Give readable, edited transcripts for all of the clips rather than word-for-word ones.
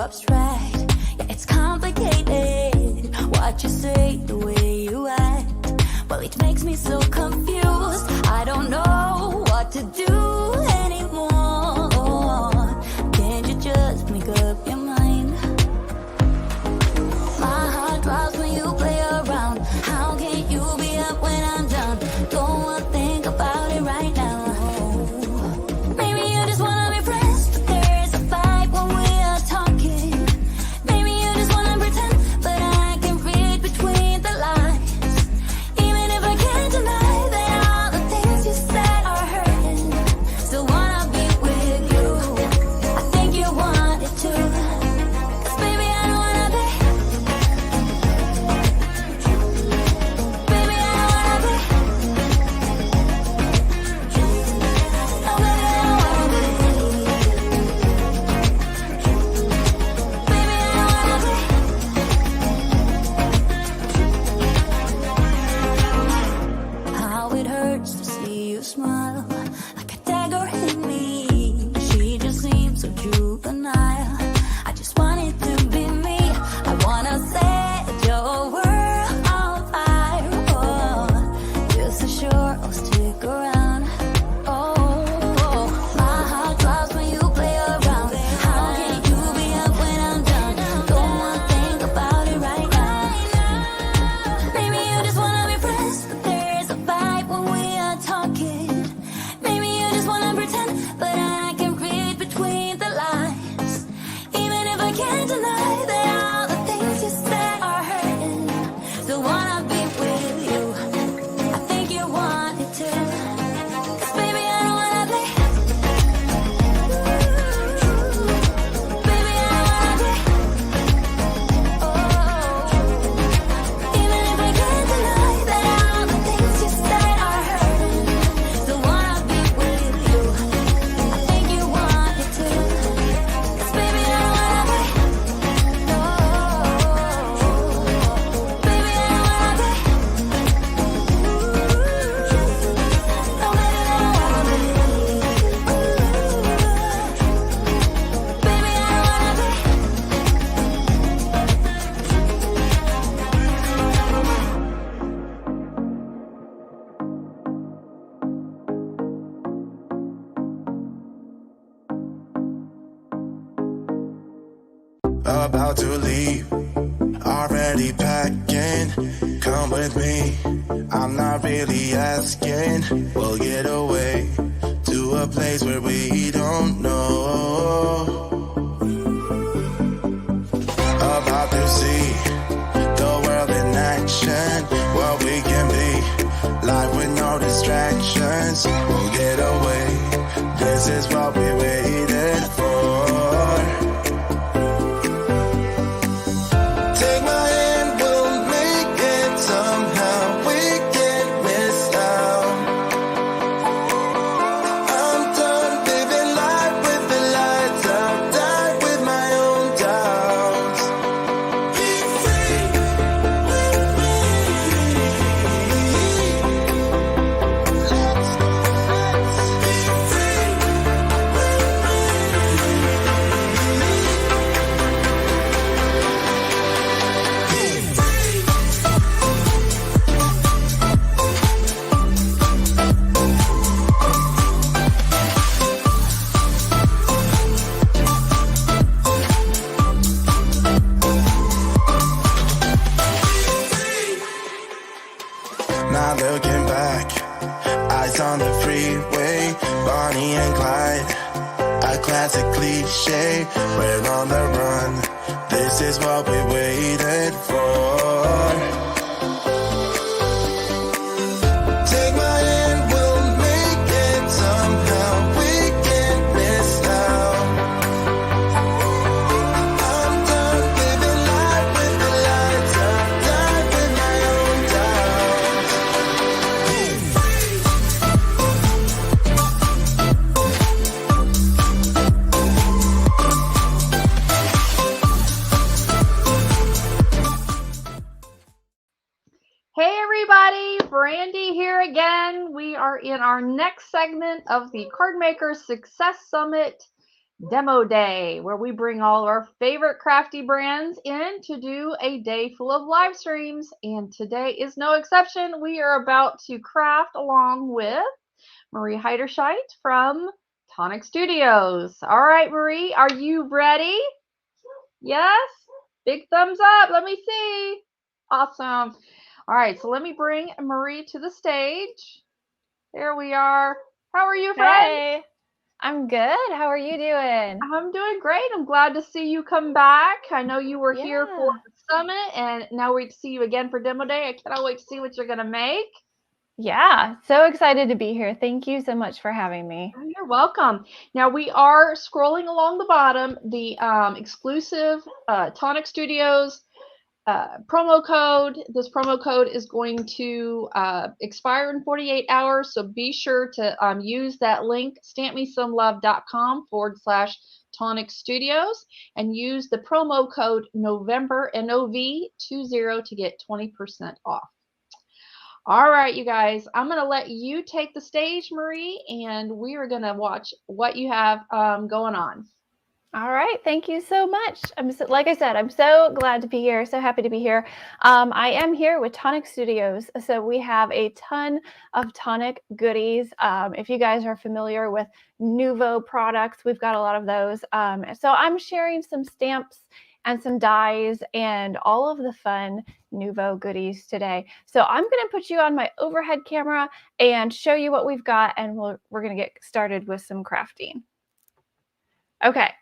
abstract. Yeah, it's complicated. What you say, the way you act. Well, it makes me so confused. I don't know what to do anymore. Can't you just make up your mind? My heart drops when you play around. How can you be up when I'm down? Don't wanna think about it right now. Maybe you just wanna be friends, but there's a vibe when we are talking. Maybe you just wanna pretend, but I can read between the lines. Even if I can't deny that all the things you said are hurting. Still wanna be with you. I think you want it too. 'Cause baby, I don't wanna be. Baby, I don't wanna be. No, baby, I don't wanna be. Baby, I don't wanna be. How it hurts to see you smile like a dagger in me. She just seems so juvenile. I just want it to be me. I wanna set your world on fire. Oh, just so sure I'll stick around. Oh, my heart drops when you play around. How can you be up when I'm down? Don't wanna think about it right now. Maybe you just wanna be friends, but there's a vibe when we are talking. Maybe you just wanna pretend, but I can read between the lines. Even if I can't deny that all the things you said are hurting. Still wanna be with you. I think you want it too. 'Cause baby, I don't wanna be. Baby, I don't wanna be. Oh, even if I can't deny that all the things you said are hurting. Still wanna be with you. I think you want it too. 'Cause baby, I don't wanna be. No, baby, I don't wanna be. No, baby, I don't wanna be. Baby, I don't wanna be. About to leave, already packing. Come with me, I'm not really asking. We'll get away to a place where we don't know. About to see the world in action, what we can be, life with no distractions. We'll get away, this is what we waited for. Take my hand, we'll make it somehow. We can't miss out. I'm done living life with the lights out. Die with my own doubts. Be free with me. Let's be free with me. Not looking back, eyes on the freeway, Bonnie and Clyde, a classic cliche. We're on the run, this is what we waited for. Take my hand, we'll make it somehow. We can't miss out. I'm done living life with the lights out. Die with my own doubts. Be free. Hey everybody, Brandy here again. We are in our next segment of the Card Maker Success Summit, Demo Day, where we bring all of our favorite crafty brands in to do a day full of live streams. And today is no exception. We are about to craft along with Marie Heiderscheit from Tonic Studios. All right, Marie, are you ready? Yes? Big thumbs up. Let me see. Awesome. All right, so let me bring Marie to the stage. There we are. How are you, friend? Hey, I'm good. How are you doing? I'm doing great. I'm glad to see you come back. I know you were here for Yeah. the summit, and now we see you again for Demo Day. I cannot wait to see what you're going to make. Yeah, so excited to be here. Thank you so much for having me. Oh, you're welcome. Now we are scrolling along the bottom, the exclusive Tonic Studios promo code. This promo code is going to expire in 48 hours, so be sure to use that link, stampmesomelove.com/Tonic Studios, and use the promo code November NOV20 to get 20% off. All right, you guys, I'm going to let you take the stage, Marie, and we are going to watch what you have going on. All right, thank you so much. Like I said, I'm so glad to be here, so happy to be here. I am here with Tonic Studios, so we have a ton of Tonic goodies. If you guys are familiar with Nouveau products, we've got a lot of those. So I'm sharing some stamps and some dies and all of the fun Nouveau goodies today. So I'm going to put you on my overhead camera and show you what we've got, and we're going to get started with some crafting. Okay.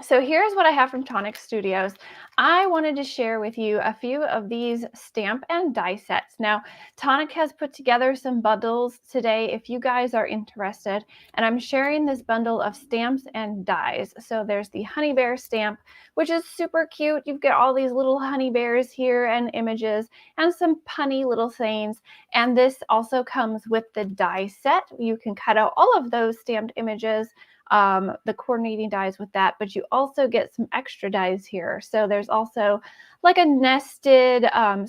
So here's what I have from Tonic Studios. I wanted to share with you a few of these stamp and die sets. Now, Tonic has put together some bundles today if you guys are interested, and I'm sharing this bundle of stamps and dies. So there's the honey bear stamp, which is super cute. You've got all these little honey bears here and images and some punny little sayings. And this also comes with the die set. You can cut out all of those stamped images, the coordinating dies with that, but you also get some extra dies here. So there's also like a nested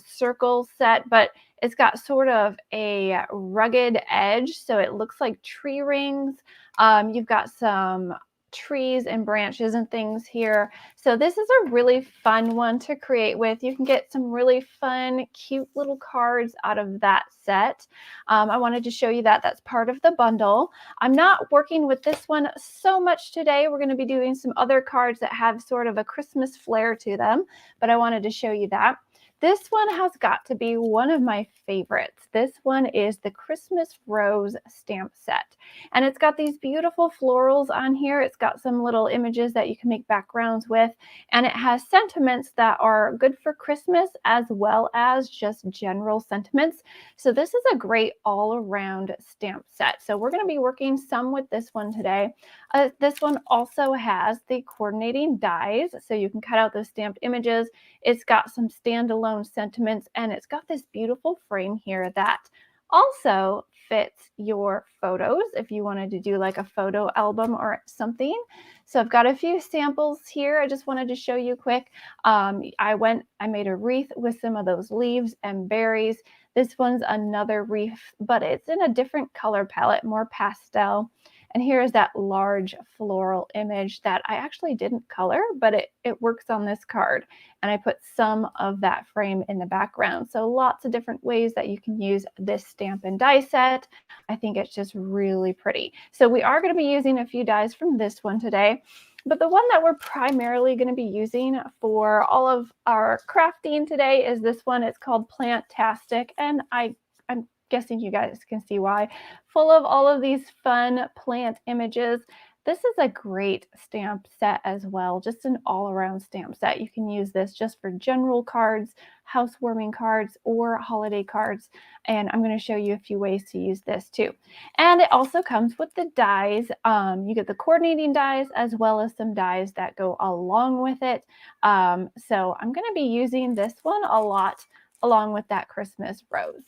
circle set, but it's got sort of a rugged edge, so it looks like tree rings. You've got some trees and branches and things here. So this is a really fun one to create with. You can get some really fun, cute little cards out of that set. I wanted to show you that. That's part of the bundle. I'm not working with this one so much today. We're going to be doing some other cards that have sort of a Christmas flair to them, but I wanted to show you that. This one has got to be one of my favorites. This one is the Christmas Rose stamp set. And it's got these beautiful florals on here. It's got some little images that you can make backgrounds with. And it has sentiments that are good for Christmas as well as just general sentiments. So this is a great all-around stamp set. So we're going to be working some with this one today. This one also has the coordinating dies. So you can cut out those stamped images. It's got some standalone sentiments, and it's got this beautiful frame here that also fits your photos if you wanted to do like a photo album or something. So I've got a few samples here. I just wanted to show you quick. I made a wreath with some of those leaves and berries. This one's another wreath, but it's in a different color palette, more pastel. And here is that large floral image that I actually didn't color, but it works on this card. And I put some of that frame in the background. So lots of different ways that you can use this stamp and die set. I think it's just really pretty. So we are going to be using a few dies from this one today. But the one that we're primarily going to be using for all of our crafting today is this one. It's called Plantastic, and I'm guessing you guys can see why. Full of all of these fun plant images. This is a great stamp set as well, just an all-around stamp set. You can use this just for general cards, housewarming cards, or holiday cards. And I'm going to show you a few ways to use this too. And it also comes with the dies. You get the coordinating dies as well as some dies that go along with it. So I'm going to be using this one a lot along with that Christmas rose.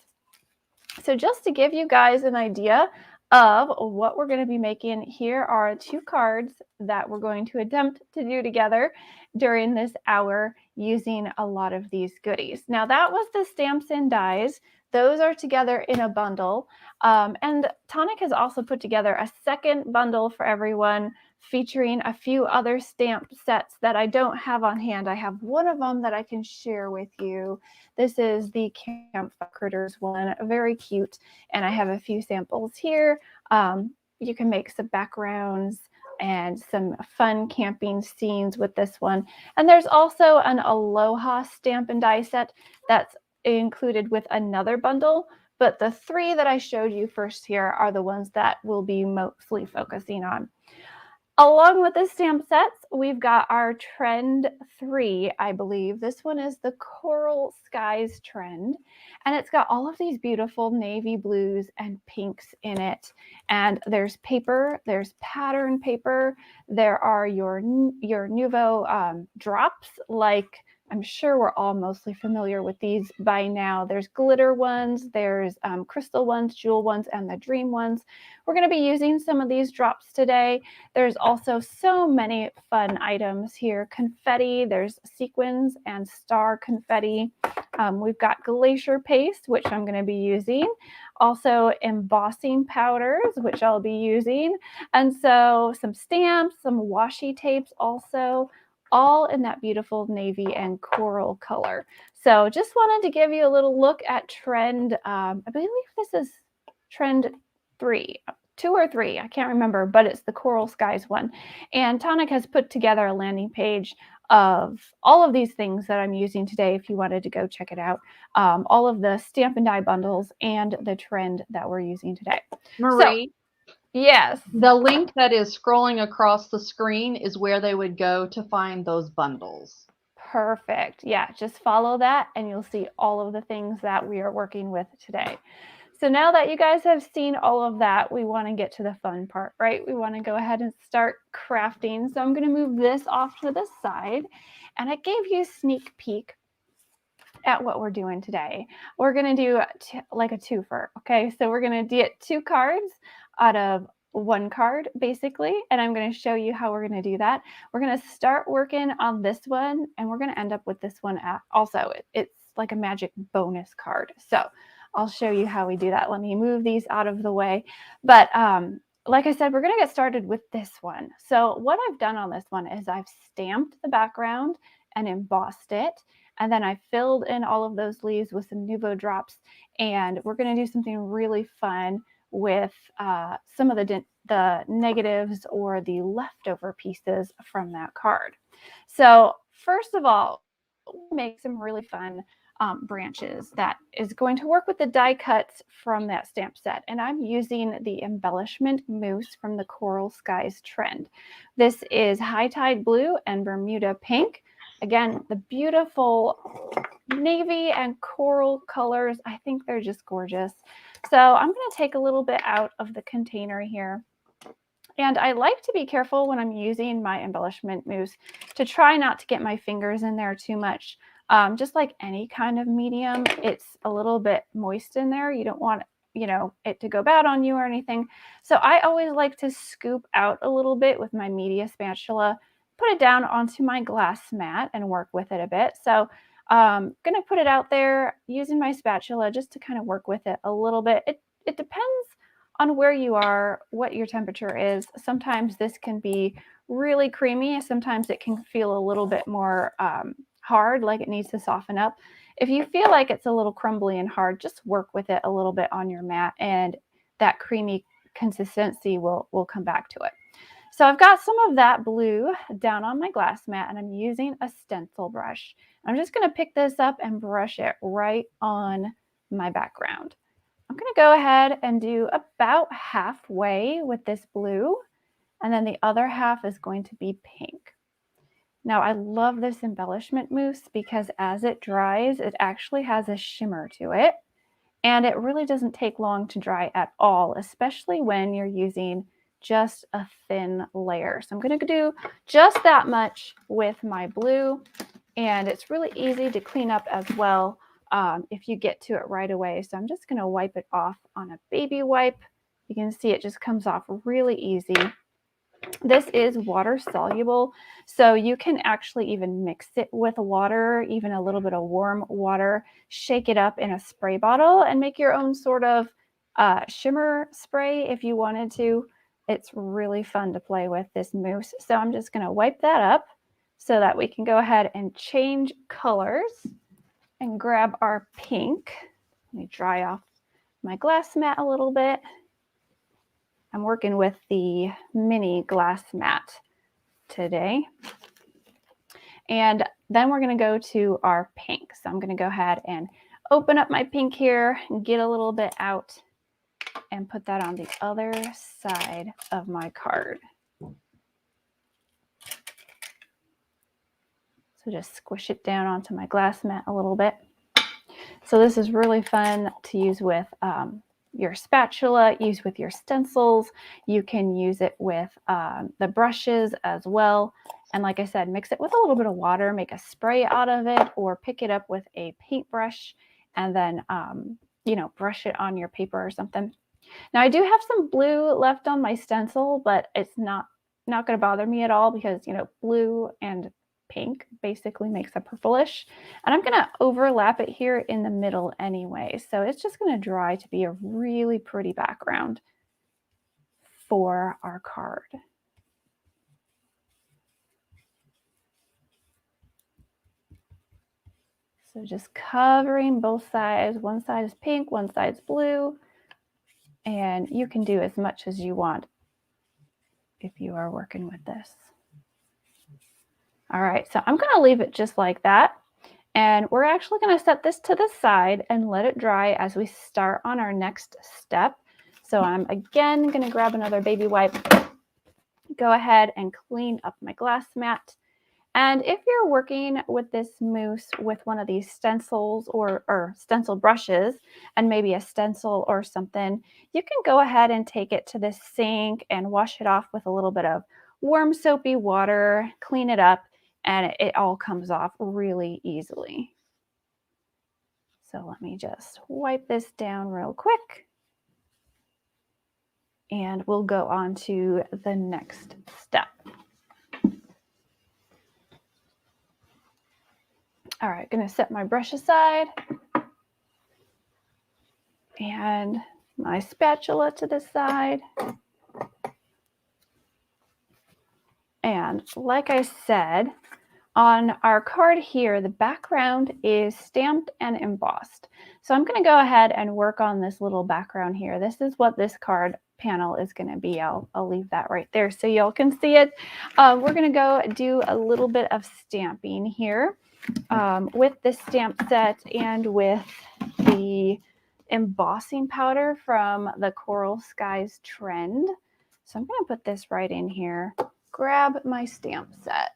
So just to give you guys an idea of what we're going to be making, here are two cards that we're going to attempt to do together during this hour using a lot of these goodies. Now that was the stamps and dies. Those are together in a bundle. And Tonic has also put together a second bundle for everyone featuring a few other stamp sets that I don't have on hand. I have one of them that I can share with you. This is the Campfire Critters one, very cute, and I have a few samples here. You can make some backgrounds and some fun camping scenes with this one. And there's also an Aloha stamp and die set that's included with another bundle, but the 3 that I showed you first here are the ones that we'll be mostly focusing on. Along with the stamp sets, we've got our trend 3, I believe. This one is the Coral Skies trend, and it's got all of these beautiful navy blues and pinks in it. And there's paper, there's pattern paper, there are your Nuvo drops, like I'm sure we're all mostly familiar with these by now. There's glitter ones, there's crystal ones, jewel ones, and the dream ones. We're going to be using some of these drops today. There's also so many fun items here. Confetti, there's sequins and star confetti. We've got glacier paste, which I'm going to be using. Also embossing powders, which I'll be using. And so some stamps, some washi tapes also, all in that beautiful navy and coral color. So just wanted to give you a little look at trend. I believe this is trend 3, 2 or 3, I can't remember, but it's the Coral Skies one. And Tonic has put together a landing page of all of these things that I'm using today if you wanted to go check it out. All of the stamp and die bundles and the trend that we're using today. Marie, yes. the link that is scrolling across the screen is where they would go to find those bundles. Perfect. Yeah, just follow that and you'll see all of the things that we are working with today. So now that you guys have seen all of that, we want to get to the fun part, right? We want to go ahead and start crafting. So I'm going to move this off to the side, and I gave you a sneak peek at what we're doing today. We're going to do like a twofer, okay? So we're going to get 2 cards out of 1 card, basically, and I'm going to show you how we're going to do that. We're going to start working on this one, and we're going to end up with this one also. It's like a magic bonus card. So I'll show you how we do that. Let me move these out of the way. But like I said, we're going to get started with this one. So what I've done on this one is I've stamped the background and embossed it. And then I filled in all of those leaves with some Nuvo drops. And we're going to do something really fun with some of the negatives or the leftover pieces from that card. So first of all, we'll make some really fun branches that is going to work with the die cuts from that stamp set. And I'm using the Embellishment Mousse from the Coral Skies trend. This is High Tide Blue and Bermuda Pink. Again, the beautiful navy and coral colors. I think they're just gorgeous. So I'm going to take a little bit out of the container here. And I like to be careful when I'm using my embellishment mousse to try not to get my fingers in there too much. Just like any kind of medium, it's a little bit moist in there. You don't want, it to go bad on you or anything. So I always like to scoop out a little bit with my media spatula, put it down onto my glass mat and work with it a bit. So I'm going to put it out there using my spatula just to kind of work with it a little bit. It depends on where you are, what your temperature is. Sometimes this can be really creamy. Sometimes it can feel a little bit more hard, like it needs to soften up. If you feel like it's a little crumbly and hard, just work with it a little bit on your mat and that creamy consistency will come back to it. So I've got some of that blue down on my glass mat and I'm using a stencil brush. I'm just going to pick this up and brush it right on my background. I'm going to go ahead and do about halfway with this blue, and then the other half is going to be pink. Now, I love this embellishment mousse because as it dries, it actually has a shimmer to it, and it really doesn't take long to dry at all, especially when you're using just a thin layer. So I'm going to do just that much with my blue, and it's really easy to clean up as well if you get to it right away. So I'm just going to wipe it off on a baby wipe. You can see it just comes off really easy. This is water soluble, so you can actually even mix it with water, even a little bit of warm water, shake it up in a spray bottle and make your own sort of shimmer spray if you wanted to. It's really fun to play with this mousse. So I'm just going to wipe that up so that we can go ahead and change colors and grab our pink. Let me dry off my glass mat a little bit. I'm working with the mini glass mat today. And then we're going to go to our pink. So I'm going to go ahead and open up my pink here and get a little bit out and put that on the other side of my card. So just squish it down onto my glass mat a little bit. So this is really fun to use with your spatula, use with your stencils. You can use it with the brushes as well. And like I said, mix it with a little bit of water, make a spray out of it, or pick it up with a paintbrush and then, you know, brush it on your paper or something. Now I do have some blue left on my stencil, but it's not going to bother me at all because, you know, blue and pink basically makes a purplish. And I'm going to overlap it here in the middle anyway. So it's just going to dry to be a really pretty background for our card. So just covering both sides. One side is pink, one side's blue. And you can do as much as you want if you are working with this. All right, so I'm going to leave it just like that. And we're actually going to set this to the side and let it dry as we start on our next step. So I'm again going to grab another baby wipe, go ahead and clean up my glass mat. And if you're working with this mousse with one of these stencils or stencil brushes and maybe a stencil or something, you can go ahead and take it to the sink and wash it off with a little bit of warm soapy water, clean it up, and it all comes off really easily. So let me just wipe this down real quick. And we'll go on to the next step. All right, going to set my brush aside and my spatula to the side. And like I said, on our card here, the background is stamped and embossed. So I'm going to go ahead and work on this little background here. This is what this card panel is going to be. I'll leave that right there so y'all can see it. We're going to go do a little bit of stamping here. With this stamp set and with the embossing powder from the Coral Skies trend. So I'm going to put this right in here, grab my stamp set,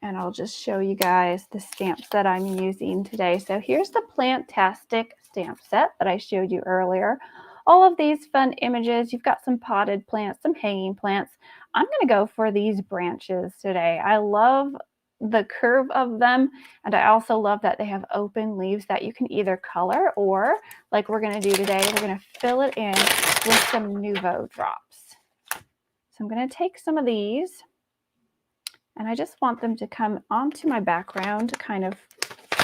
and I'll just show you guys the stamps that I'm using today. So here's the Plantastic stamp set that I showed you earlier. All of these fun images. You've got some potted plants, some hanging plants. I'm going to go for these branches today. I love the curve of them, and I also love that they have open leaves that you can either color or, like we're going to do today, we're going to fill it in with some Nouveau drops. So I'm going to take some of these, and I just want them to come onto my background kind of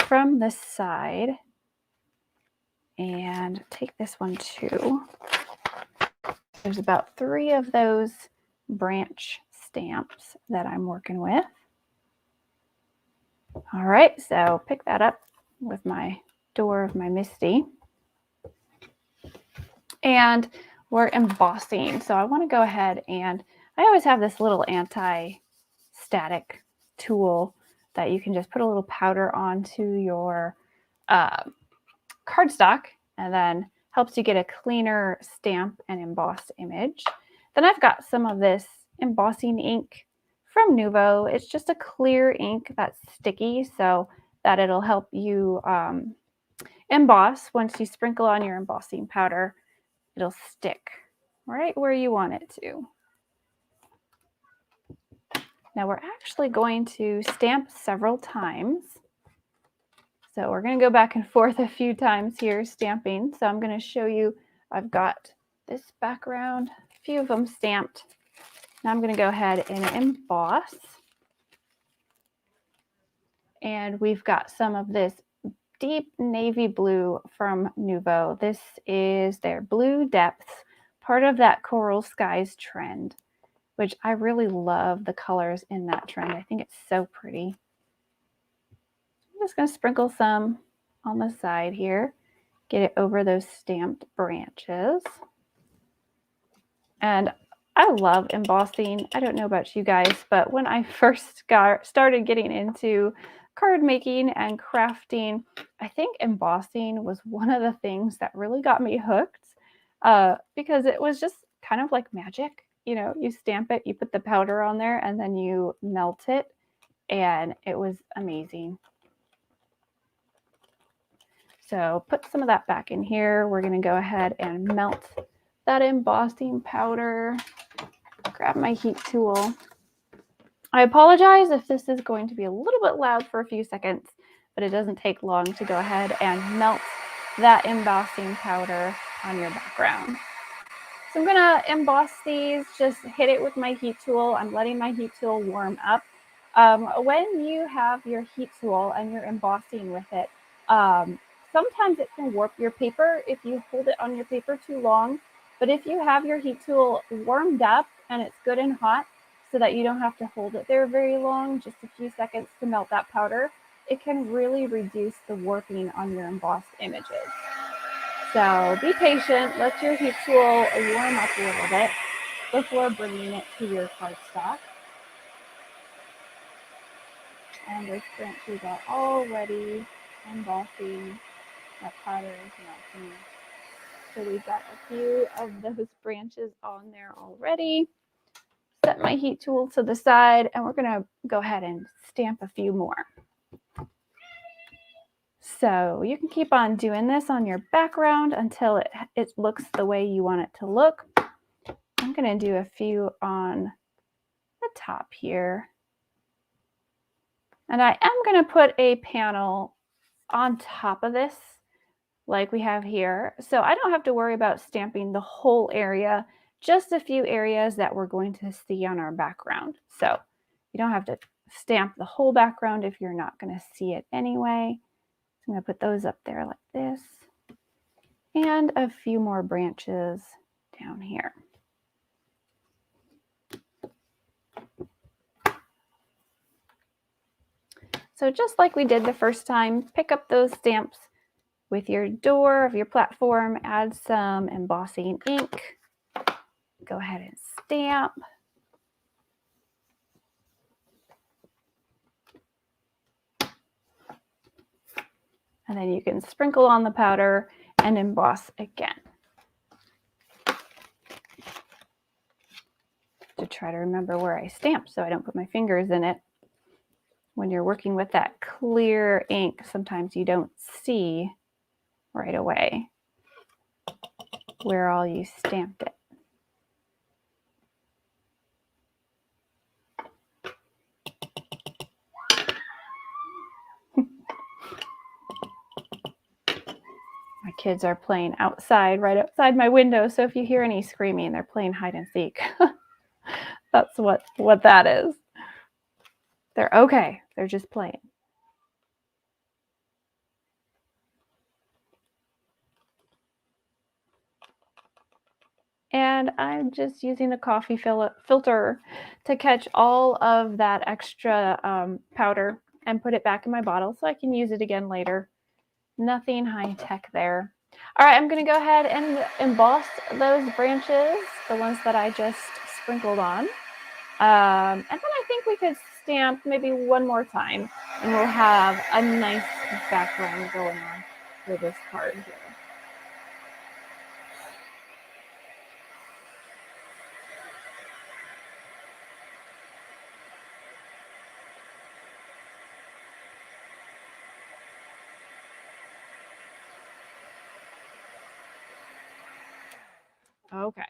from this side, and take this one too. There's about 3 of those branch stamps that I'm working with. All right, so pick that up with my door of my Misty. And we're embossing. So I want to go ahead and I always have this little anti-static tool that you can just put a little powder onto your cardstock and then helps you get a cleaner stamp and embossed image. Then I've got some of this embossing ink from Nouveau. It's just a clear ink that's sticky so that it'll help you emboss. Once you sprinkle on your embossing powder, it'll stick right where you want it to. Now we're actually going to stamp several times. So we're going to go back and forth a few times here stamping. So I'm going to show you, I've got this background, a few of them stamped. Now I'm going to go ahead and emboss. And we've got some of this deep navy blue from Nouveau. This is their Blue Depths part of that Coral Skies trend, which I really love the colors in that trend. I think it's so pretty. I'm just going to sprinkle some on the side here, get it over those stamped branches. And I love embossing. I don't know about you guys, but when I first started getting into card making and crafting, I think embossing was one of the things that really got me hooked because it was just kind of like magic. You know, you stamp it, you put the powder on there, and then you melt it, and it was amazing. So put some of that back in here. We're going to go ahead and melt that embossing powder. Grab my heat tool. I apologize if this is going to be a little bit loud for a few seconds, but it doesn't take long to go ahead and melt that embossing powder on your background. So I'm going to emboss these, just hit it with my heat tool. I'm letting my heat tool warm up. When you have your heat tool and you're embossing with it, sometimes it can warp your paper if you hold it on your paper too long. But if you have your heat tool warmed up and it's good and hot so that you don't have to hold it there very long, just a few seconds to melt that powder, it can really reduce the warping on your embossed images. So be patient, let your heat tool warm up a little bit before bringing it to your cardstock. And those branches are already embossing. That powder is melting. So we've got a few of those branches on there already. Set my heat tool to the side, and we're going to go ahead and stamp a few more. So you can keep on doing this on your background until it looks the way you want it to look. I'm going to do a few on the top here. And I am going to put a panel on top of this like we have here. So I don't have to worry about stamping the whole area, just a few areas that we're going to see on our background. So you don't have to stamp the whole background if you're not going to see it anyway. So I'm going to put those up there like this. And a few more branches down here. So just like we did the first time, pick up those stamps with your door of your platform, add some embossing ink, go ahead and stamp. And then you can sprinkle on the powder and emboss again. To try to remember where I stamped so I don't put my fingers in it. When you're working with that clear ink, sometimes you don't see right away where all you stamped it. My kids are playing outside, right outside my window, so if you hear any screaming, they're playing hide and seek. That's what that is. They're okay. They're just playing. And I'm just using the coffee filter to catch all of that extra powder and put it back in my bottle so I can use it again later. Nothing high tech there. All right, I'm going to go ahead and emboss those branches, the ones that I just sprinkled on. And then I think we could stamp maybe one more time and we'll have a nice background going on for this card here. Okay.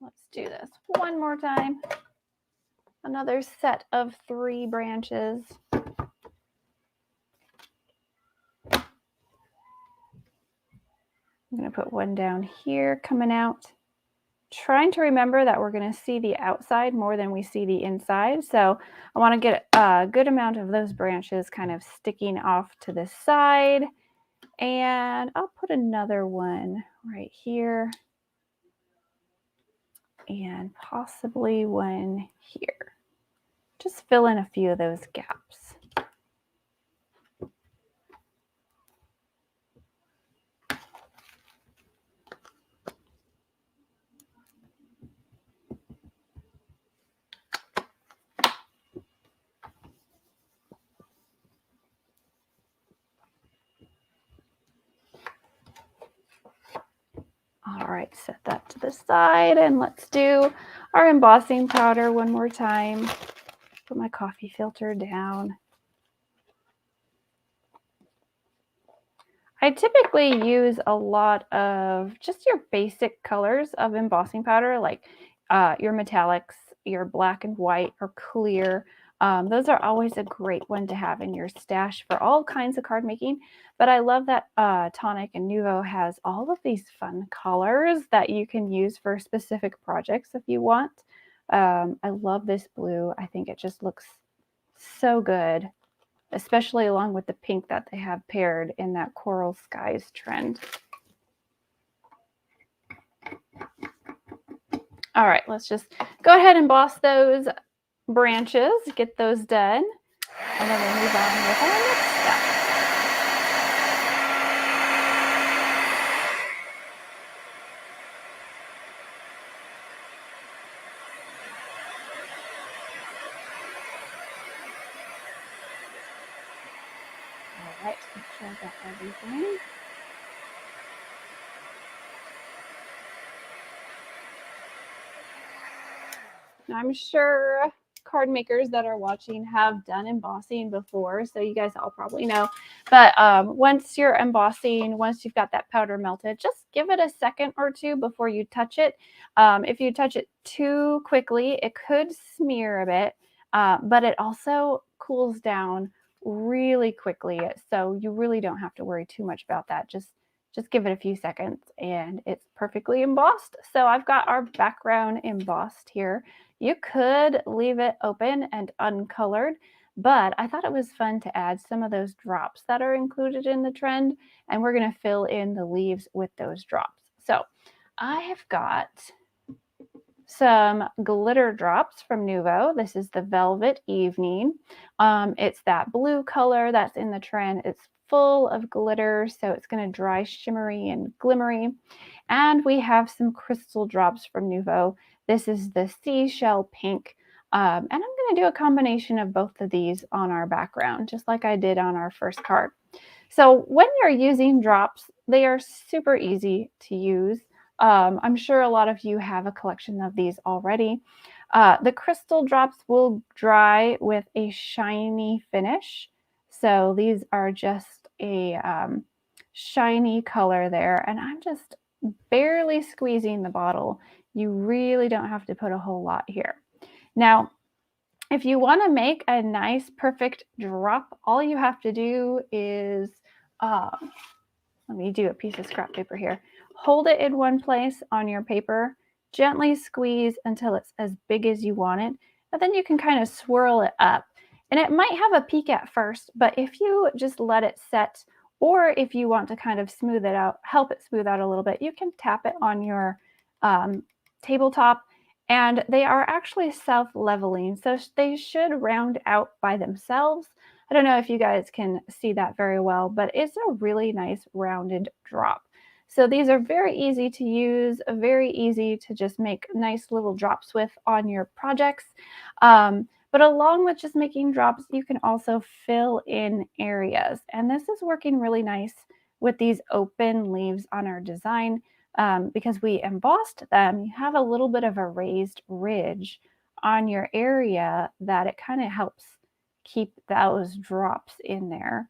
Let's do this one more time. Another set of 3 branches. I'm going to put one down here coming out. Trying to remember that we're going to see the outside more than we see the inside. So I want to get a good amount of those branches kind of sticking off to the side. And I'll put another one right here and possibly one here. Just fill in a few of those gaps. All right, set that to the side and let's do our embossing powder one more time. Put my coffee filter down. I typically use a lot of just your basic colors of embossing powder, like your metallics, your black and white or clear. Those are always a great one to have in your stash for all kinds of card making. But I love that Tonic and Nuvo has all of these fun colors that you can use for specific projects if you want. I love this blue. I think it just looks so good, especially along with the pink that they have paired in that Coral Skies trend. All right, let's just go ahead and emboss those branches, get those done, and then we'll move on with our next step. All right, make sure I got everything. I'm sure card makers that are watching have done embossing before, so you guys all probably know. But once you're embossing, once you've got that powder melted, just give it a second or two before you touch it. If you touch it too quickly, it could smear a bit, but it also cools down really quickly, so you really don't have to worry too much about that. Just give it a few seconds and it's perfectly embossed. So I've got our background embossed here. You could leave it open and uncolored, but I thought it was fun to add some of those drops that are included in the trend, and we're going to fill in the leaves with those drops. So I have got some glitter drops from Nuvo. This is the Velvet Evening. It's that blue color that's in the trend. It's full of glitter, so it's going to dry shimmery and glimmery. And we have some crystal drops from Nuvo. This is the Seashell Pink. And I'm going to do a combination of both of these on our background, just like I did on our first card. So when you're using drops, they are super easy to use. I'm sure a lot of you have a collection of these already. The crystal drops will dry with a shiny finish. So these are just a shiny color there. And I'm just barely squeezing the bottle. You really don't have to put a whole lot here. Now, if you want to make a nice, perfect drop, all you have to do is, let me do a piece of scrap paper here. Hold it in one place on your paper, gently squeeze until it's as big as you want it, and then you can kind of swirl it up. And it might have a peak at first, but if you just let it set, or if you want to kind of smooth it out, help it smooth out a little bit, you can tap it on your tabletop, and they are actually self-leveling, so they should round out by themselves. I don't know if you guys can see that very well, but it's a really nice rounded drop. So these are very easy to use, very easy to just make nice little drops with on your projects. But along with just making drops, you can also fill in areas. And this is working really nice with these open leaves on our design. Because we embossed them, you have a little bit of a raised ridge on your area that it kind of helps keep those drops in there.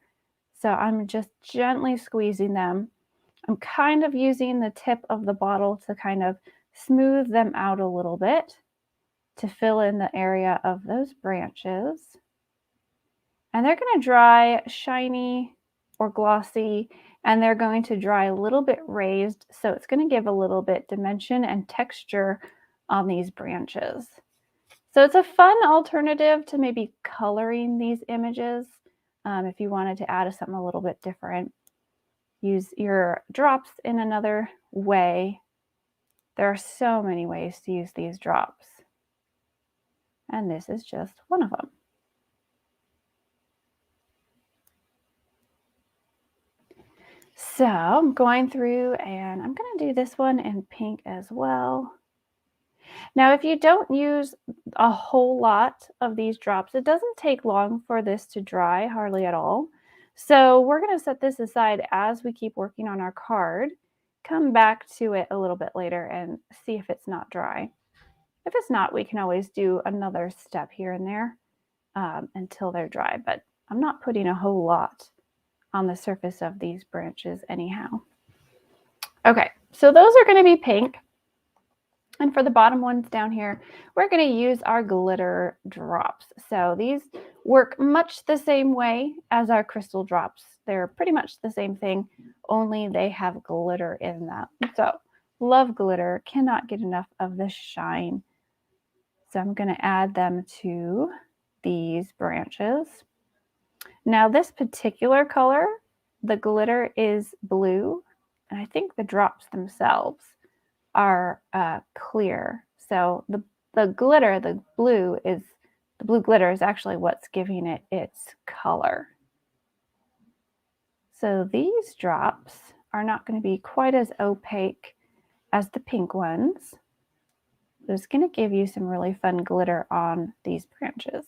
So I'm just gently squeezing them. I'm kind of using the tip of the bottle to kind of smooth them out a little bit to fill in the area of those branches. And they're going to dry shiny or glossy, and they're going to dry a little bit raised, so it's going to give a little bit dimension and texture on these branches. So it's a fun alternative to maybe coloring these images if you wanted to add something a little bit different. use your drops in another way. There are so many ways to use these drops, and this is just one of them. So I'm going through and I'm going to do this one in pink as well. Now, if you don't use a whole lot of these drops, it doesn't take long for this to dry, hardly at all. So we're going to set this aside as we keep working on our card, come back to it a little bit later and see if it's not dry. If it's not, we can always do another step here and there until they're dry, but I'm not putting a whole lot on the surface of these branches anyhow. Okay, so those are going to be pink. And for the bottom ones down here, we're going to use our glitter drops. So these work much the same way as our crystal drops. They're pretty much the same thing, only they have glitter in them. So love glitter, cannot get enough of the shine. So I'm going to add them to these branches. Now this particular color, the glitter is blue, and I think the drops themselves are clear. So the glitter, the blue glitter is actually what's giving it its color. So these drops are not going to be quite as opaque as the pink ones. But it's going to give you some really fun glitter on these branches.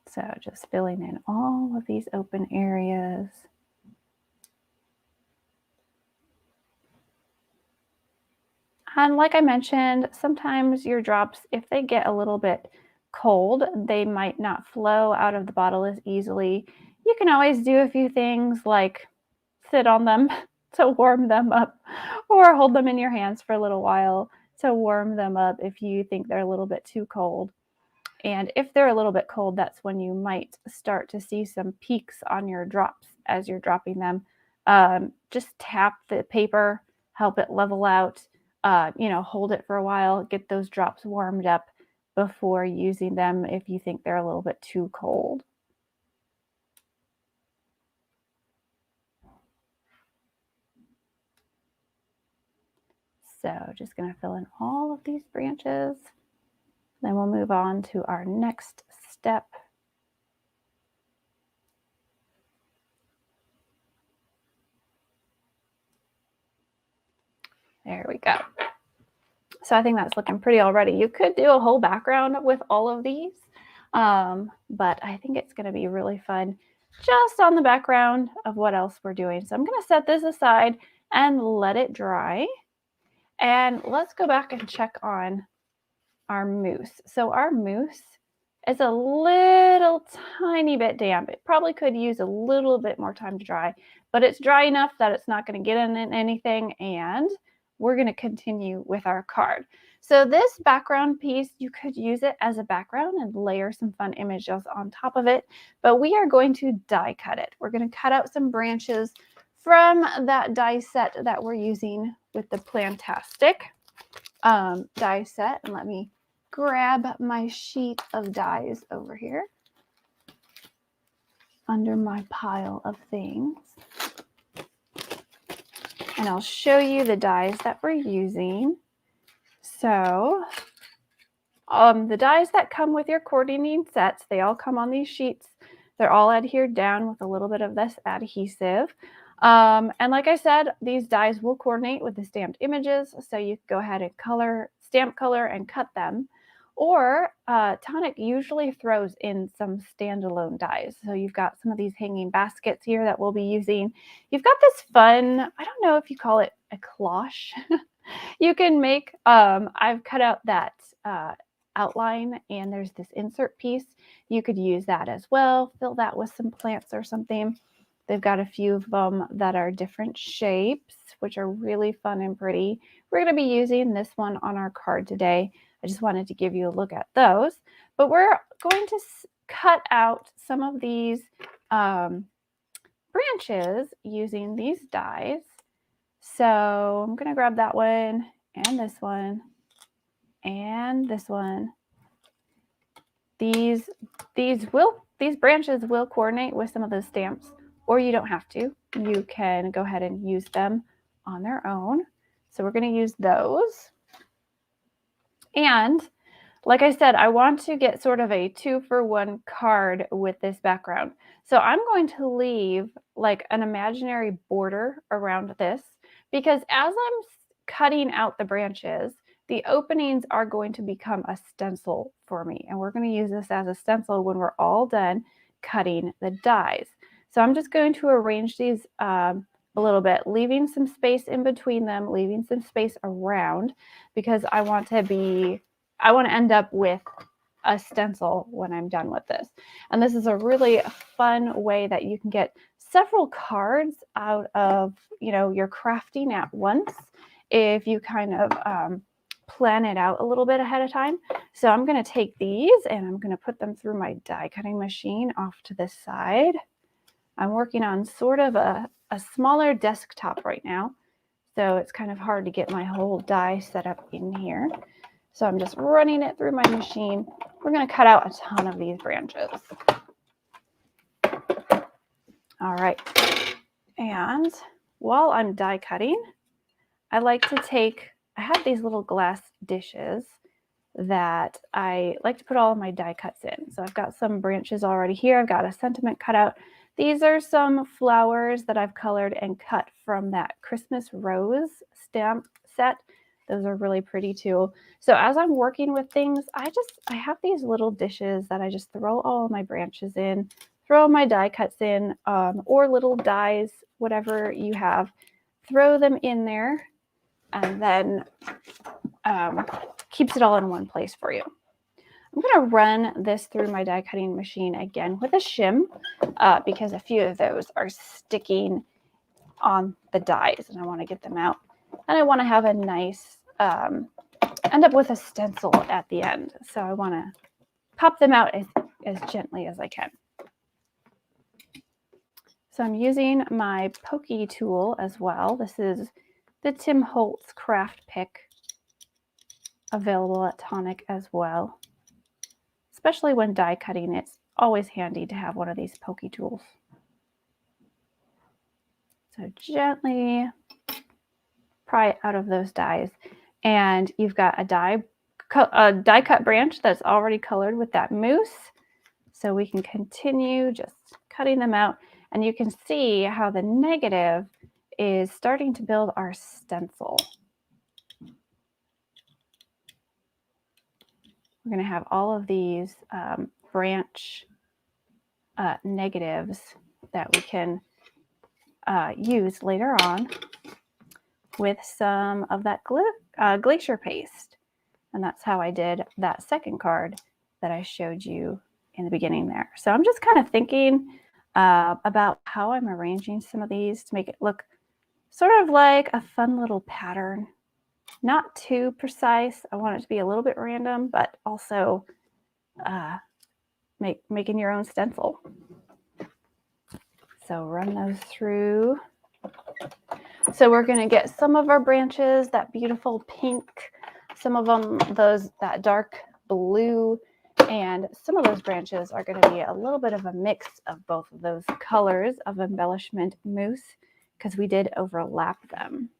So just filling in all of these open areas. And like I mentioned, sometimes your drops, if they get a little bit cold, they might not flow out of the bottle as easily. You can always do a few things like sit on them to warm them up, or hold them in your hands for a little while to warm them up if you think they're a little bit too cold. And if they're a little bit cold, that's when you might start to see some peaks on your drops as you're dropping them. Just tap the paper, help it level out, hold it for a while, get those drops warmed up before using them if you think they're a little bit too cold. So just going to fill in all of these branches. Then we'll move on to our next step. There we go. So I think that's looking pretty already. You could do a whole background with all of these, but I think it's going to be really fun just on the background of what else we're doing. So I'm going to set this aside and let it dry. And let's go back and check on our mousse. So our mousse is a little tiny bit damp. It probably could use a little bit more time to dry, but it's dry enough that it's not going to get in anything, and we're going to continue with our card. So this background piece, you could use it as a background and layer some fun images on top of it, but we are going to die cut it. We're going to cut out some branches from that die set that we're using with the Plantastic die set. And let me grab my sheet of dies over here under my pile of things. And I'll show you the dies that we're using. So the dies that come with your coordinating sets, they all come on these sheets. They're all adhered down with a little bit of this adhesive. And like I said, these dies will coordinate with the stamped images. So you can go ahead and stamp color and cut them. Or Tonic usually throws in some standalone dies. So you've got some of these hanging baskets here that we'll be using. You've got this fun, I don't know if you call it a cloche. You can make, I've cut out that outline, and there's this insert piece. You could use that as well. Fill that with some plants or something. They've got a few of them that are different shapes, which are really fun and pretty. We're going to be using this one on our card today. I just wanted to give you a look at those. But we're going to cut out some of these branches using these dies. So I'm going to grab that one and this one and this one. These these branches will coordinate with some of those stamps, or you don't have to. You can go ahead and use them on their own. So we're going to use those. And like I said, I want to get sort of a 2-for-1 card with this background. So I'm going to leave like an imaginary border around this, because as I'm cutting out the branches, the openings are going to become a stencil for me. And we're going to use this as a stencil when we're all done cutting the dies. So I'm just going to arrange these a little bit, leaving some space in between them, leaving some space around, because I want to end up with a stencil when I'm done with this. And this is a really fun way that you can get several cards out of, your crafting at once if you kind of plan it out a little bit ahead of time. So I'm going to take these and I'm going to put them through my die cutting machine off to the side. I'm working on sort of a smaller desktop right now, so it's kind of hard to get my whole die set up in here. So I'm just running it through my machine. We're going to cut out a ton of these branches. All right. And while I'm die cutting, I like to I have these little glass dishes that I like to put all of my die cuts in. So I've got some branches already here. I've got a sentiment cut out. These are some flowers that I've colored and cut from that Christmas rose stamp set. Those are really pretty too. So as I'm working with things, I have these little dishes that I just throw all of my branches in, throw my die cuts in, or little dies, whatever you have, throw them in there, and then keeps it all in one place for you. I'm going to run this through my die cutting machine again with a shim because a few of those are sticking on the dies and I want to get them out. And I want to have a nice, end up with a stencil at the end. So I want to pop them out as gently as I can. So I'm using my pokey tool as well. This is the Tim Holtz Craft Pick, available at Tonic as well. Especially when die cutting, it's always handy to have one of these pokey tools. So gently pry out of those dies. And you've got a die cut branch that's already colored with that mousse. So we can continue just cutting them out. And you can see how the negative is starting to build our stencil. We're going to have all of these branch negatives that we can use later on with some of that glacier paste. And that's how I did that second card that I showed you in the beginning there. So I'm just kind of thinking about how I'm arranging some of these to make it look sort of like a fun little pattern. Not too precise. I want it to be a little bit random, but also making your own stencil. So run those through. So we're going to get some of our branches, that beautiful pink, some of them that dark blue, and some of those branches are going to be a little bit of a mix of both of those colors of Embellishment Mousse because we did overlap them.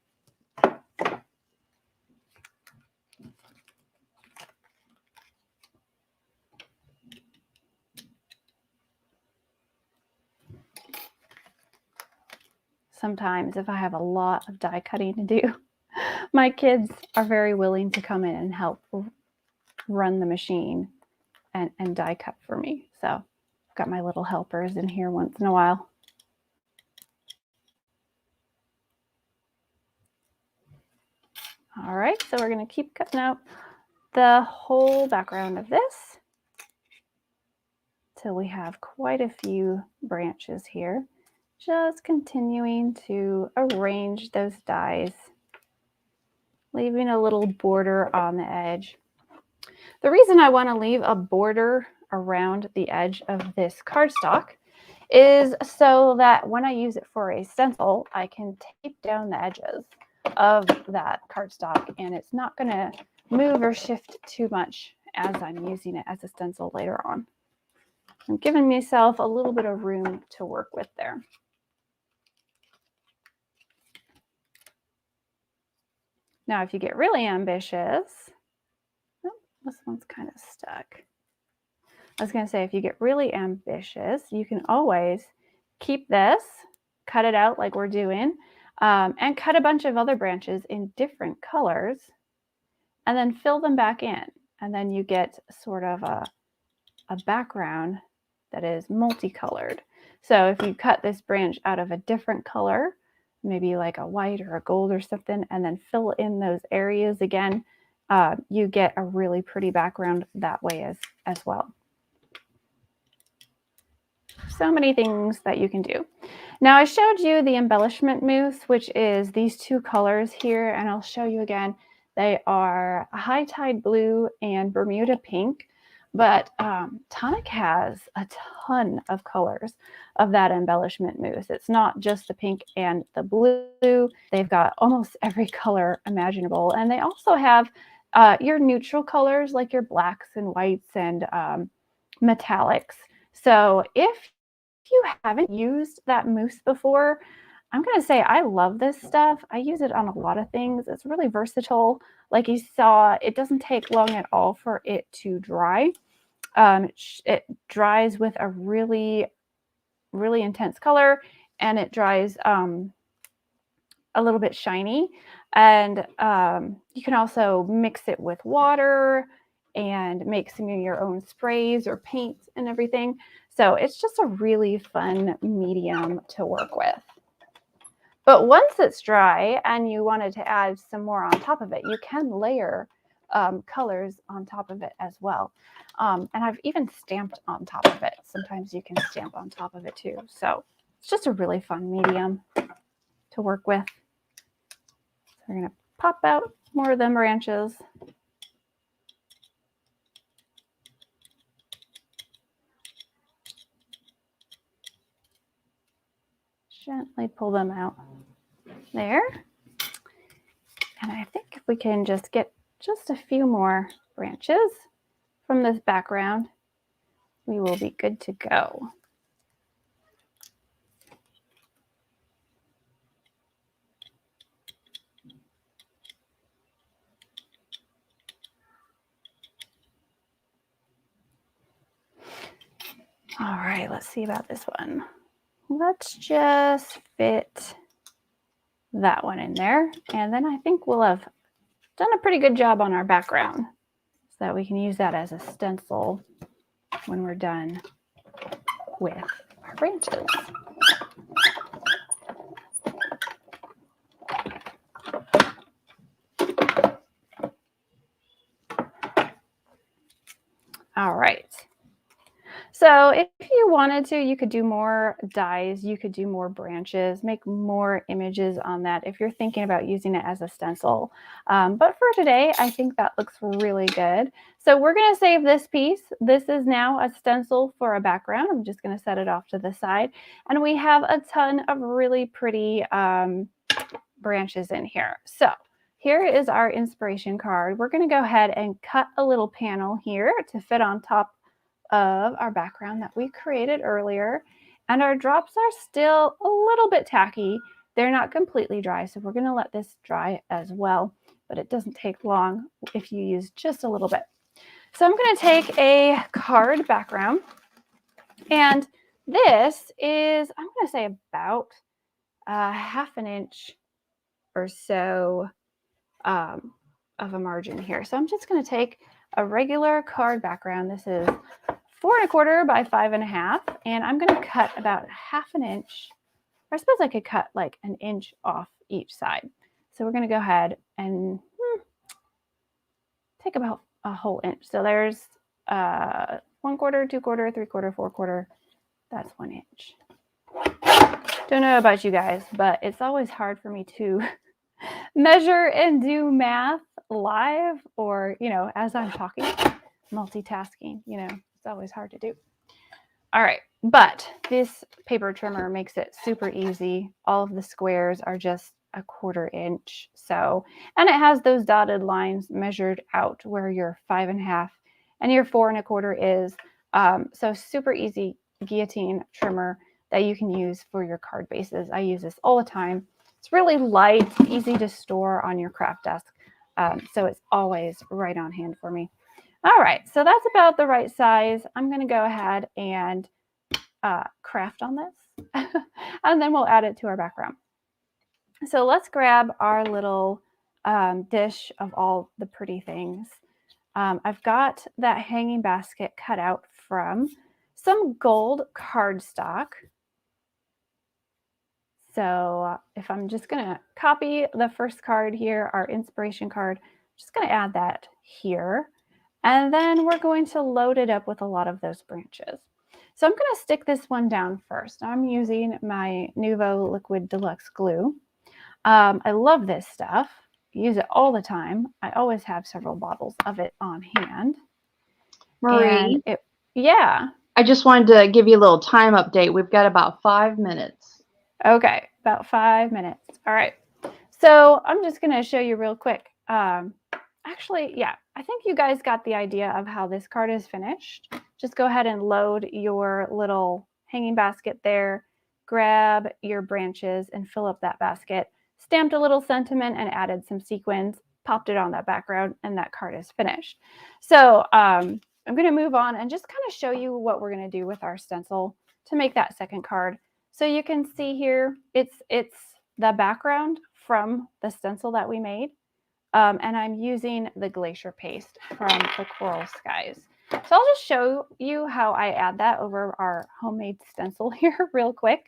Sometimes if I have a lot of die cutting to do, my kids are very willing to come in and help run the machine and die cut for me. So I've got my little helpers in here once in a while. All right, so we're going to keep cutting out the whole background of this till we have quite a few branches here. Just continuing to arrange those dies, leaving a little border on the edge. The reason I want to leave a border around the edge of this cardstock is so that when I use it for a stencil, I can tape down the edges of that cardstock and it's not going to move or shift too much as I'm using it as a stencil later on. I'm giving myself a little bit of room to work with there. Now, if you get really ambitious, oh, this one's kind of stuck. I was going to say, if you get really ambitious, you can always keep this, cut it out like we're doing, and cut a bunch of other branches in different colors, and then fill them back in. And then you get sort of a background that is multicolored. So if you cut this branch out of a different color, maybe like a white or a gold or something, and then fill in those areas again, you get a really pretty background that way as well. So many things that you can do. Now I showed you the embellishment mousse, which is these two colors here, and I'll show you again. They are High Tide Blue and Bermuda Pink, but Tonic has a ton of colors of that embellishment mousse. It's not just the pink and the blue. They've got almost every color imaginable, and they also have your neutral colors like your blacks and whites and metallics. So if you haven't used that mousse before, I'm going to say I love this stuff. I use it on a lot of things. It's really versatile. Like you saw, it doesn't take long at all for it to dry. It dries with a really, really intense color, and it dries a little bit shiny. And you can also mix it with water and make some of your own sprays or paints and everything. So it's just a really fun medium to work with. But once it's dry and you wanted to add some more on top of it, you can layer colors on top of it as well. And I've even stamped on top of it. Sometimes you can stamp on top of it too. So it's just a really fun medium to work with. So we're going to pop out more of them branches. Gently pull them out there. And I think if we can just get just a few more branches from this background, we will be good to go. All right, let's see about this one. Let's just fit that one in there. And then I think we'll have done a pretty good job on our background so that we can use that as a stencil when we're done with our branches. All right. So if you wanted to, you could do more dies, you could do more branches, make more images on that if you're thinking about using it as a stencil. But for today, I think that looks really good. So we're going to save this piece. This is now a stencil for a background. I'm just going to set it off to the side. And we have a ton of really pretty branches in here. So here is our inspiration card. We're going to go ahead and cut a little panel here to fit on top of our background that we created earlier. And our drops are still a little bit tacky. They're not completely dry, so we're going to let this dry as well, but it doesn't take long if you use just a little bit. So I'm going to take a card background, and this is, I'm going to say about ½ an inch or so of a margin here. So I'm just going to take a regular card background. This is 4 1/4 by 5 1/2, and I'm going to cut about ½ an inch, or I suppose I could cut like an inch off each side. So we're going to go ahead and take about a whole inch. So there's 1/4, 2/4, 3/4, 4/4. That's 1 inch. Don't know about you guys, but it's always hard for me to measure and do math live, or, you know, as I'm talking, multitasking, you know, it's always hard to do. All right, but this paper trimmer makes it super easy. All of the squares are just 1/4 inch. So, and it has those dotted lines measured out where your 5 1/2 and your 4 1/4 is. So super easy guillotine trimmer that you can use for your card bases. I use this all the time. It's really light, easy to store on your craft desk. So it's always right on hand for me. All right, so that's about the right size. I'm going to go ahead and craft on this, and then we'll add it to our background. So let's grab our little dish of all the pretty things. I've got that hanging basket cut out from some gold cardstock. So if I'm just going to copy the first card here, our inspiration card, I'm just going to add that here. And then we're going to load it up with a lot of those branches. So I'm going to stick this one down first. I'm using my Nuvo Liquid Deluxe Glue. I love this stuff. I use it all the time. I always have several bottles of it on hand. Marie, yeah. I just wanted to give you a little time update. We've got about 5 minutes. Okay, about 5 minutes. All right. So I'm just going to show you real quick. Actually, yeah, I think you guys got the idea of how this card is finished. Just go ahead and load your little hanging basket there, grab your branches and fill up that basket, stamped a little sentiment and added some sequins, popped it on that background, and that card is finished. So I'm going to move on and just kind of show you what we're going to do with our stencil to make that second card. So you can see here, it's the background from the stencil that we made. And I'm using the glacier paste from the Coral Skies. So I'll just show you how I add that over our homemade stencil here real quick.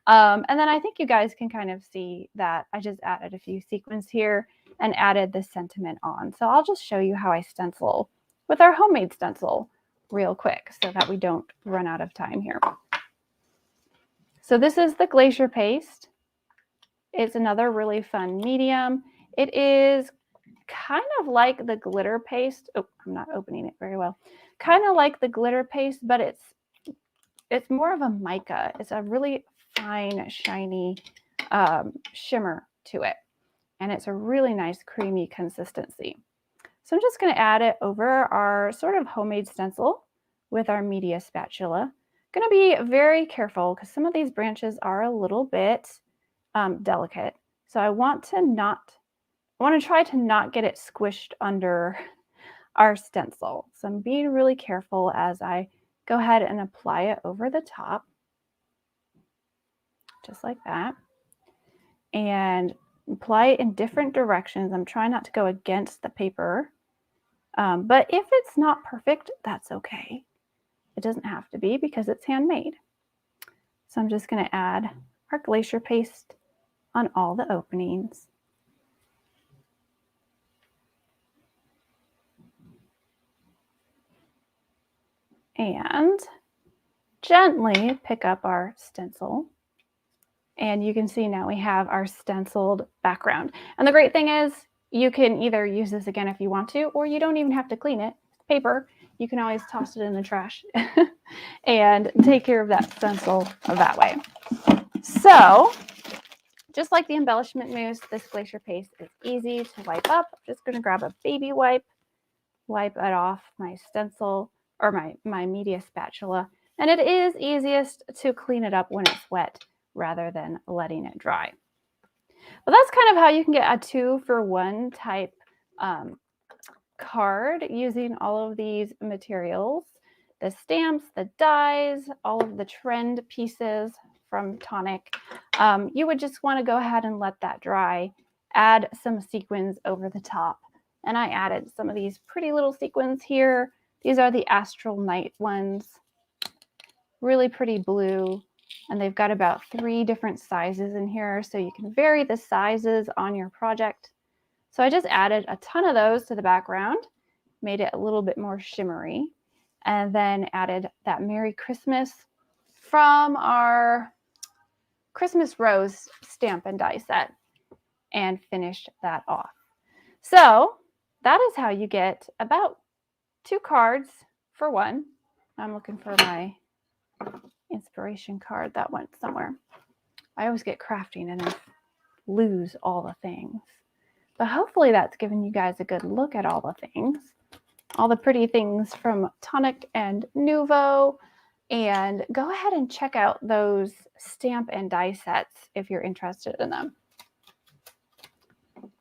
And then I think you guys can kind of see that I just added a few sequins here and added the sentiment on. So I'll just show you how I stencil with our homemade stencil real quick so that we don't run out of time here. So this is the glacier paste. It's another really fun medium. It is kind of like the glitter paste. Oh, I'm not opening it very well. Kind of like the glitter paste, but it's more of a mica. It's a really fine, shiny shimmer to it. And it's a really nice creamy consistency. So I'm just going to add it over our sort of homemade stencil with our media spatula. Going to be very careful because some of these branches are a little bit delicate. So I want to try to not get it squished under our stencil. So I'm being really careful as I go ahead and apply it over the top, just like that. And apply it in different directions. I'm trying not to go against the paper. But if it's not perfect, that's okay. It doesn't have to be because it's handmade. So I'm just going to add our glacier paste on all the openings. And gently pick up our stencil. And you can see now we have our stenciled background. And the great thing is you can either use this again if you want to, or you don't even have to clean it. It's paper. You can always toss it in the trash and take care of that stencil that way. So just like the embellishment mousse, this glacier paste is easy to wipe up. I'm just going to grab a baby wipe it off my stencil or my media spatula. And it is easiest to clean it up when it's wet rather than letting it dry. But that's kind of how you can get a 2-for-1 type card using all of these materials, the stamps, the dies, all of the trend pieces from Tonic. You would just want to go ahead and let that dry, add some sequins over the top. And I added some of these pretty little sequins here. These are the Astral Night ones, really pretty blue. And they've got about 3 different sizes in here, so you can vary the sizes on your project. So I just added a ton of those to the background, made it a little bit more shimmery, and then added that Merry Christmas from our Christmas Rose stamp and die set and finished that off. So that is how you get about 2 cards for one. I'm looking for my inspiration card that went somewhere. I always get crafting and then lose all the things. But hopefully that's given you guys a good look at all the things. all the pretty things from Tonic and Nuvo. And go ahead and check out those stamp and die sets if you're interested in them.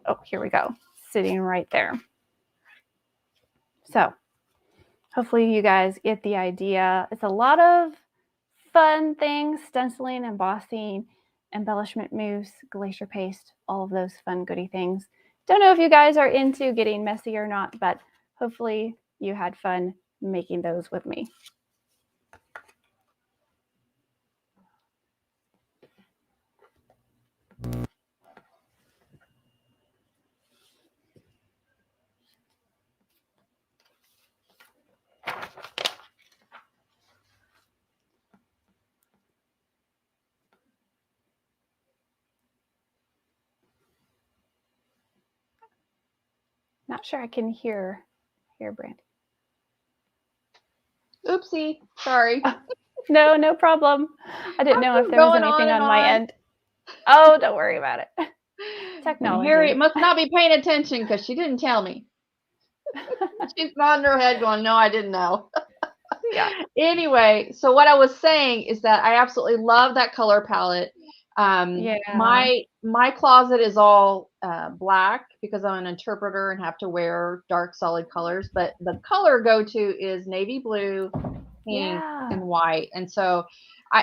Oh, here we go. Sitting right there. So hopefully you guys get the idea. It's a lot of fun things: stenciling, embossing, embellishment mousse, glacier paste, all of those fun goody things. Don't know if you guys are into getting messy or not, but hopefully you had fun making those with me. Not sure I can hear Brandy. Oopsie, sorry. No, no problem. I didn't know if there was anything on my end. Oh, don't worry about it. Technology. Harriet must not be paying attention because she didn't tell me. She's nodding her head going, no, I didn't know. Yeah. Anyway, so what I was saying is that I absolutely love that color palette. Yeah. My closet is all black because I'm an interpreter and have to wear dark solid colors, but the color go-to is navy blue, pink, and white. And so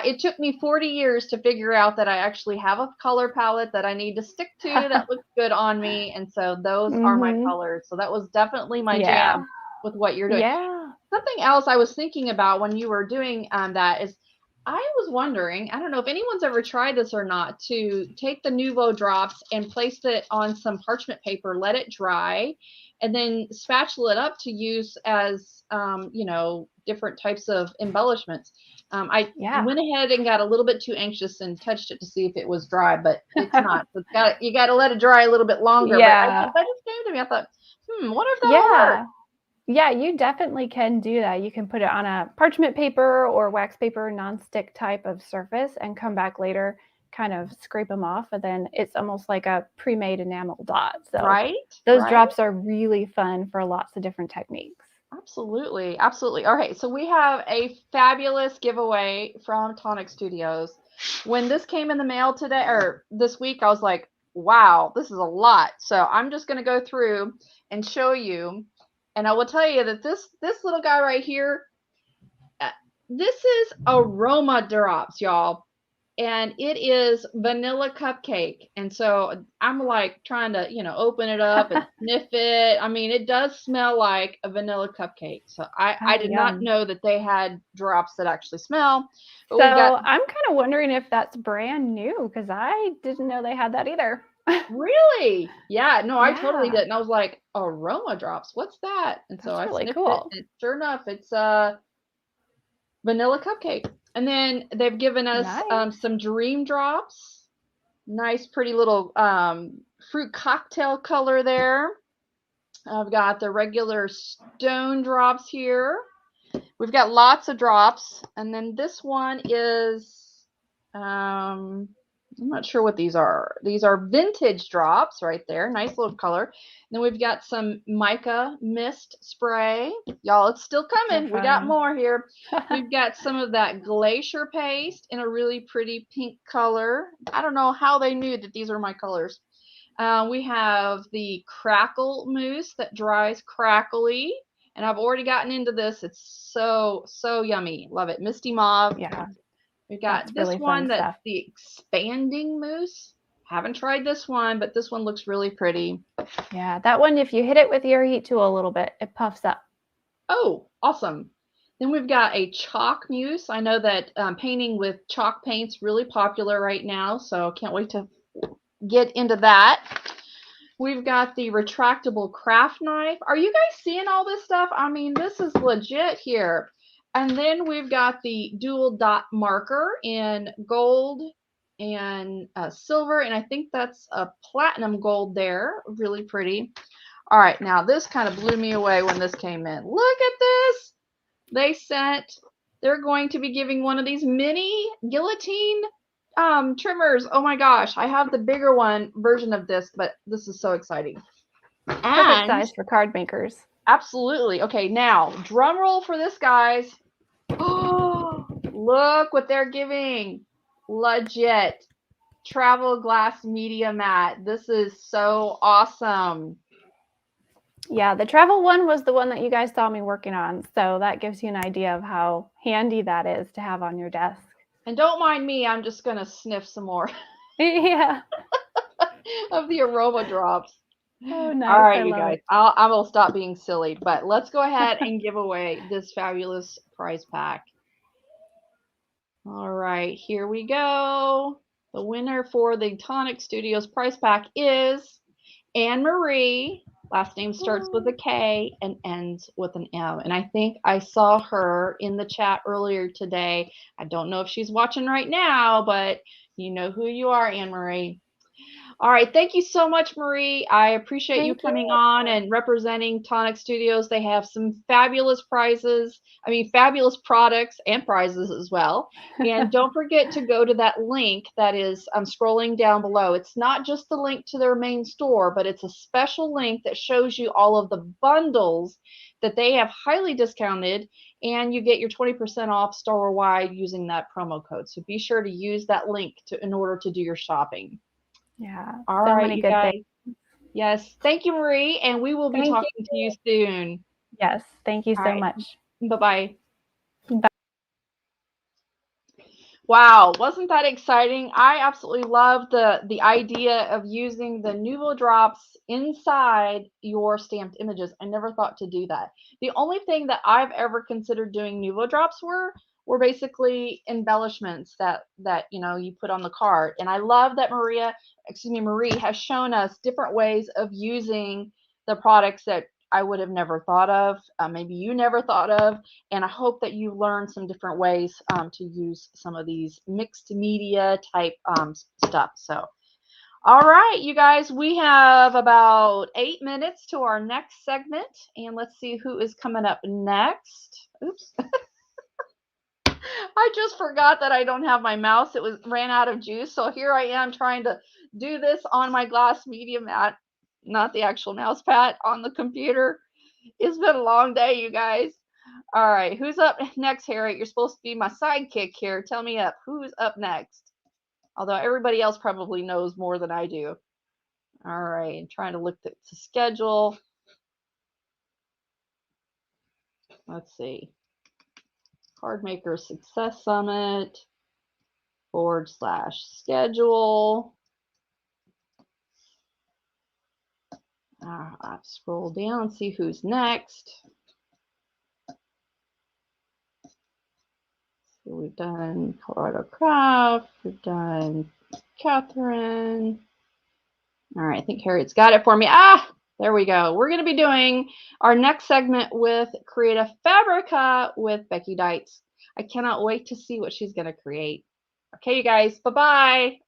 it took me 40 years to figure out that I actually have a color palette that I need to stick to that looks good on me. And so those are my colors. So that was definitely my jam with what you're doing. Yeah. Something else I was thinking about when you were doing that is I was wondering, I don't know if anyone's ever tried this or not, to take the Nuvo drops and place it on some parchment paper, let it dry, and then spatula it up to use as, you know, different types of embellishments. I went ahead and got a little bit too anxious and touched it to see if it was dry, but it's not. So you got to let it dry a little bit longer. Yeah. But that just came to me. I thought, what if that works? Yeah, you definitely can do that. You can put it on a parchment paper or wax paper, non-stick type of surface, and come back later, kind of scrape them off, and then it's almost like a pre-made enamel dot. So those drops are really fun for lots of different techniques. Absolutely. Absolutely. Okay, so we have a fabulous giveaway from Tonic Studios. When this came in the mail today, or this week, I was like, wow, this is a lot. So I'm just going to go through and show you. And I will tell you that this little guy right here, this is Aroma Drops, y'all. And it is vanilla cupcake. And so I'm like trying to, you know, open it up and sniff it. I mean, it does smell like a vanilla cupcake. So I did not know that they had drops that actually smell. But so I'm kind of wondering if that's brand new because I didn't know they had that either. Really? Yeah, no, I totally didn't. I was like, Aroma Drops, what's that? And so I really sniffed cool. it, and sure enough, it's a vanilla cupcake. And then they've given us some Dream Drops. Nice, pretty little fruit cocktail color there. I've got the regular stone drops here. We've got lots of drops. And then this one is I'm not sure what these are. These are vintage drops right there. Nice little color. And then we've got some mica mist spray. Y'all, it's still coming. We got more here. We've got some of that glacier paste in a really pretty pink color. I don't know how they knew that these are my colors. We have the crackle mousse that dries crackly. And I've already gotten into this. It's so yummy. Love it. Misty mauve. Yeah. We've got this really one that's the expanding mousse. Haven't tried this one, but this one looks really pretty. Yeah, that one, if you hit it with your heat tool a little bit, it puffs up. Oh, awesome. Then we've got a chalk mousse. I know that painting with chalk paint's really popular right now, so can't wait to get into that. We've got the retractable craft knife. Are you guys seeing all this stuff? I mean, this is legit here. And then we've got the dual dot marker in gold and silver, and I think that's a platinum gold there. Really pretty. All right, now this kind of blew me away when this came in. Look at this. They're going to be giving one of these mini guillotine trimmers. Oh my gosh, I have the bigger version of this, but this is so exciting. Perfect size for card makers. Absolutely. Okay, now drum roll for this, guys. Oh, look what they're giving. Legit travel glass media mat. This is so awesome. Yeah, the travel one was the one that you guys saw me working on. So that gives you an idea of how handy that is to have on your desk. And don't mind me, I'm just going to sniff some more Yeah. of the aroma drops. Oh, nice. All right, I you love guys, it. I will stop being silly, but let's go ahead and give away this fabulous prize pack. All right, here we go. The winner for the Tonic Studios prize pack is Anne Marie. Last name starts with a K and ends with an M. And I think I saw her in the chat earlier today. I don't know if she's watching right now, but you know who you are, Anne Marie. All right. Thank you so much, Marie. I appreciate you Thank coming you. on and representing Tonic Studios. They have some fabulous prizes. I mean, fabulous products and prizes as well. And don't forget to go to that link that is scrolling down below. It's not just the link to their main store, but it's a special link that shows you all of the bundles that they have highly discounted, and you get your 20% off store-wide using that promo code. So be sure to use that link in order to do your shopping. Yeah, All so right, many you good guys. things. Yes. Thank you, Marie. And we will be Thank you. talking to you soon. Yes, thank you All so right. much. Bye-bye. Bye. Wow, wasn't that exciting? I absolutely love the idea of using the Nuvo drops inside your stamped images. I never thought to do that. The only thing that I've ever considered doing Nuvo drops were basically embellishments that you put on the card. And I love that Marie has shown us different ways of using the products that I would have never thought of. Maybe you never thought of. And I hope that you learn some different ways to use some of these mixed media type stuff. So, all right, you guys, we have about 8 minutes to our next segment, and let's see who is coming up next. Oops. I just forgot that I don't have my mouse. It ran out of juice. So here I am trying to do this on my glass media mat, not the actual mouse pad on the computer. It's been a long day, you guys. All right, who's up next, Harriet? You're supposed to be my sidekick here. Tell me up. Who's up next? Although everybody else probably knows more than I do. All right, I'm trying to look at the schedule. Let's see. Cardmaker Success Summit /schedule. I'll scroll down, see who's next. So we've done Colorado Craft, we've done Catherine. All right, I think Harriet's got it for me. There we go. We're going to be doing our next segment with Create a Fabrica with Becky Deitz. I cannot wait to see what she's going to create. Okay, you guys, bye-bye.